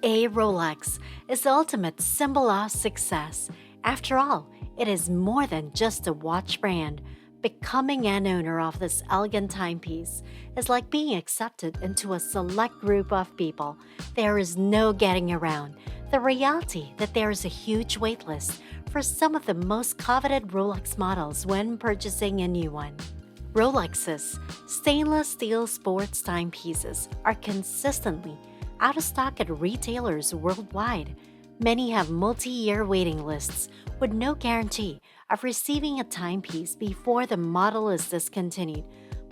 A Rolex is the ultimate symbol of success. After all, it is more than just a watch brand. Becoming an owner of this elegant timepiece is like being accepted into a select group of people. There is no getting around the reality that there is a huge waitlist for some of the most coveted Rolex models when purchasing a new one. Rolex's stainless steel sports timepieces are consistently out of stock at retailers worldwide. Many have multi-year waiting lists with no guarantee of receiving a timepiece before the model is discontinued.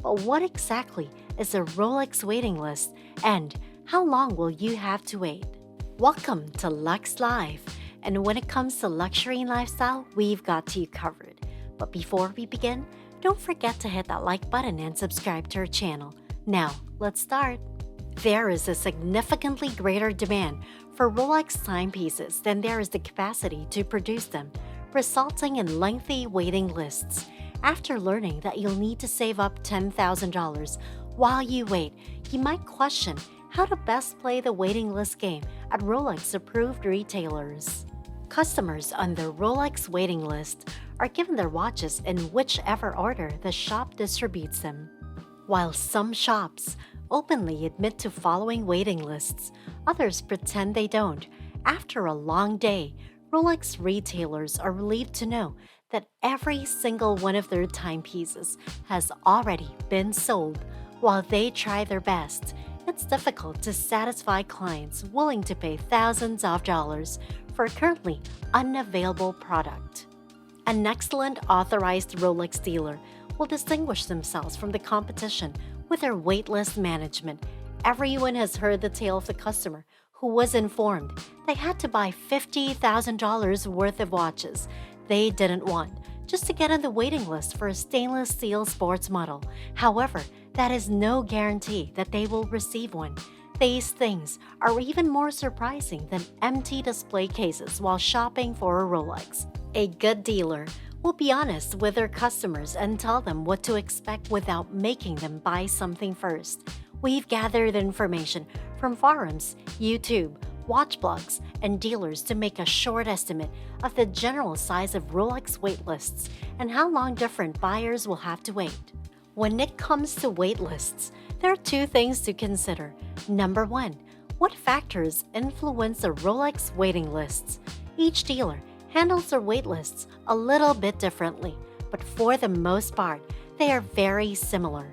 But what exactly is a Rolex waiting list, and how long will you have to wait? Welcome to Lux Life, and when it comes to luxury and lifestyle, we've got you covered. But before we begin, don't forget to hit that like button and subscribe to our channel. Now, let's start. There is a significantly greater demand for Rolex timepieces than there is the capacity to produce them, resulting in lengthy waiting lists. After learning that you'll need to save up $10,000 while you wait, you might question how to best play the waiting list game at Rolex-approved retailers. Customers on the Rolex waiting list are given their watches in whichever order the shop distributes them. While some shops openly admit to following waiting lists, others pretend they don't. After a long day, Rolex retailers are relieved to know that every single one of their timepieces has already been sold. While they try their best, it's difficult to satisfy clients willing to pay thousands of dollars for a currently unavailable product. An excellent authorized Rolex dealer will distinguish themselves from the competition with their waitlist management. Everyone has heard the tale of the customer who was informed they had to buy $50,000 worth of watches they didn't want just to get on the waiting list for a stainless steel sports model. However, that is no guarantee that they will receive one. These things are even more surprising than empty display cases while shopping for a Rolex. A good dealer will be honest with their customers and tell them what to expect without making them buy something first. We've gathered information from forums, YouTube, watch blogs, and dealers to make a short estimate of the general size of Rolex waitlists and how long different buyers will have to wait. When it comes to waitlists, there are two things to consider. Number one, what factors influence the Rolex waiting lists? Each dealer handles their waitlists a little bit differently, but for the most part, they are very similar.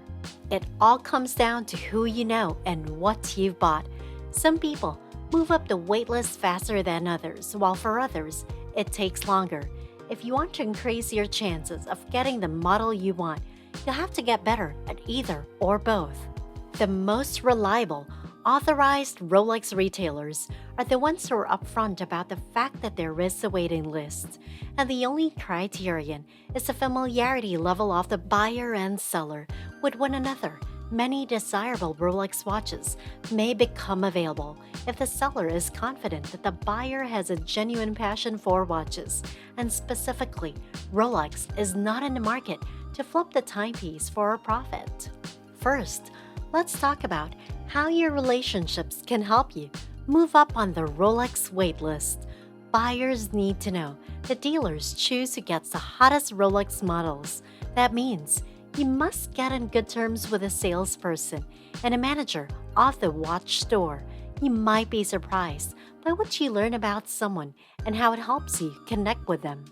It all comes down to who you know and what you've bought. Some people move up the waitlist faster than others, while for others, it takes longer. If you want to increase your chances of getting the model you want, you'll have to get better at either or both. The most reliable, authorized Rolex retailers are the ones who are upfront about the fact that there is a waiting list, and the only criterion is the familiarity level of the buyer and seller with one another. Many desirable Rolex watches may become available if the seller is confident that the buyer has a genuine passion for watches, and specifically, Rolex is not in the market to flip the timepiece for a profit. First, let's talk about how your relationships can help you move up on the Rolex waitlist. Buyers need to know that dealers choose who gets the hottest Rolex models. That means you must get on good terms with a salesperson and a manager of the watch store. You might be surprised by what you learn about someone and how it helps you connect with them.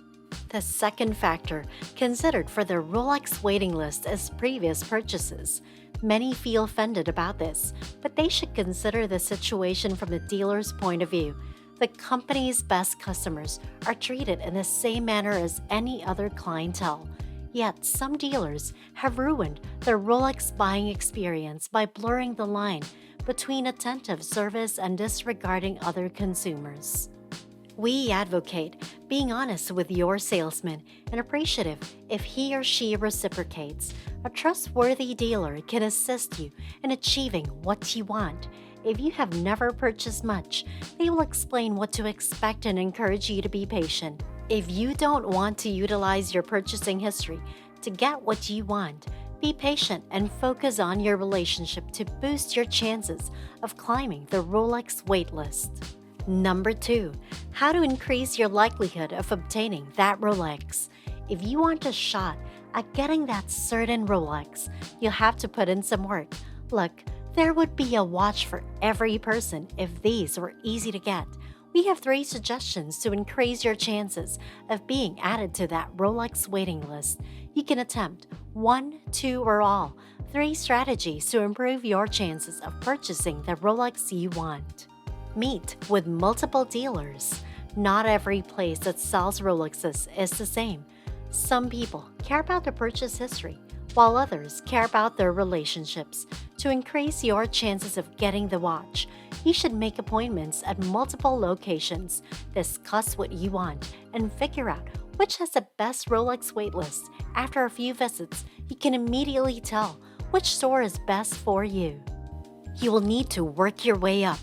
The second factor considered for the Rolex waiting list is previous purchases. Many feel offended about this, but they should consider the situation from the dealer's point of view. The company's best customers are treated in the same manner as any other clientele. Yet some dealers have ruined their Rolex buying experience by blurring the line between attentive service and disregarding other consumers. We advocate being honest with your salesman and appreciative if he or she reciprocates. A trustworthy dealer can assist you in achieving what you want. If you have never purchased much, they will explain what to expect and encourage you to be patient. If you don't want to utilize your purchasing history to get what you want, Be patient and focus on your relationship to boost your chances of climbing the Rolex waitlist. Number 2. How to increase your likelihood of obtaining that Rolex. If you want a shot at getting that certain Rolex, you'll have to put in some work. Look, there would be a watch for every person if these were easy to get. We have 3 suggestions to increase your chances of being added to that Rolex waiting list. You can attempt 1, 2, or all 3 strategies to improve your chances of purchasing the Rolex you want. Meet with multiple dealers. Not every place that sells Rolexes is the same. Some people care about the purchase history, while others care about their relationships. To increase your chances of getting the watch, you should make appointments at multiple locations, discuss what you want, and figure out which has the best Rolex waitlist. After a few visits, you can immediately tell which store is best for you. You will need to work your way up.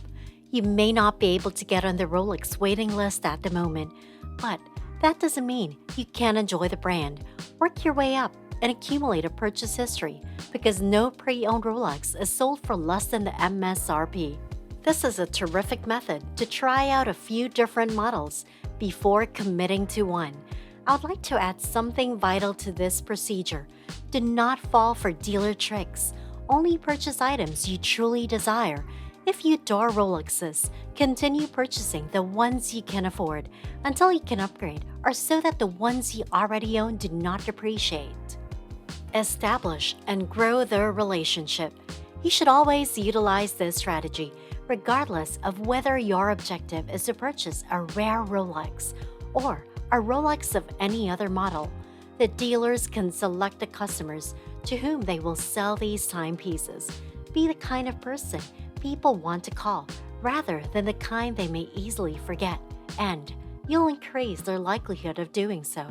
You may not be able to get on the Rolex waiting list at the moment, but that doesn't mean you can't enjoy the brand. Work your way up and accumulate a purchase history because no pre-owned Rolex is sold for less than the MSRP. This is a terrific method to try out a few different models before committing to one. I would like to add something vital to this procedure. Do not fall for dealer tricks. Only purchase items you truly desire. If you adore Rolexes, continue purchasing the ones you can afford until you can upgrade or so that the ones you already own do not depreciate. Establish and grow their relationship. You should always utilize this strategy, regardless of whether your objective is to purchase a rare Rolex or a Rolex of any other model. The dealers can select the customers to whom they will sell these timepieces. Be the kind of person people want to call rather than the kind they may easily forget, and you'll increase their likelihood of doing so.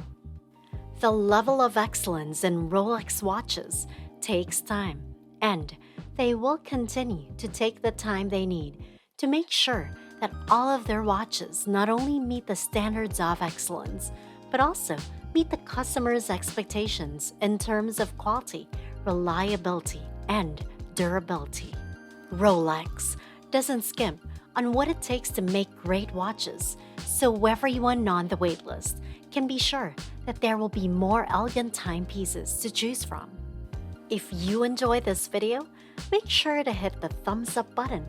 The level of excellence in Rolex watches takes time, and they will continue to take the time they need to make sure that all of their watches not only meet the standards of excellence, but also meet the customer's expectations in terms of quality, reliability, and durability. Rolex doesn't skimp on what it takes to make great watches, so everyone on the waitlist can be sure that there will be more elegant timepieces to choose from. If you enjoyed this video, make sure to hit the thumbs up button,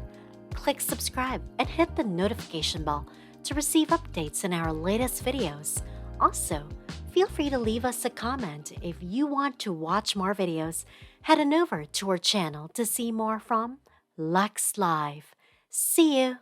click subscribe, and hit the notification bell to receive updates in our latest videos. Also, feel free to leave us a comment if you want to watch more videos. Head on over to our channel to see more from Lex Live. See you!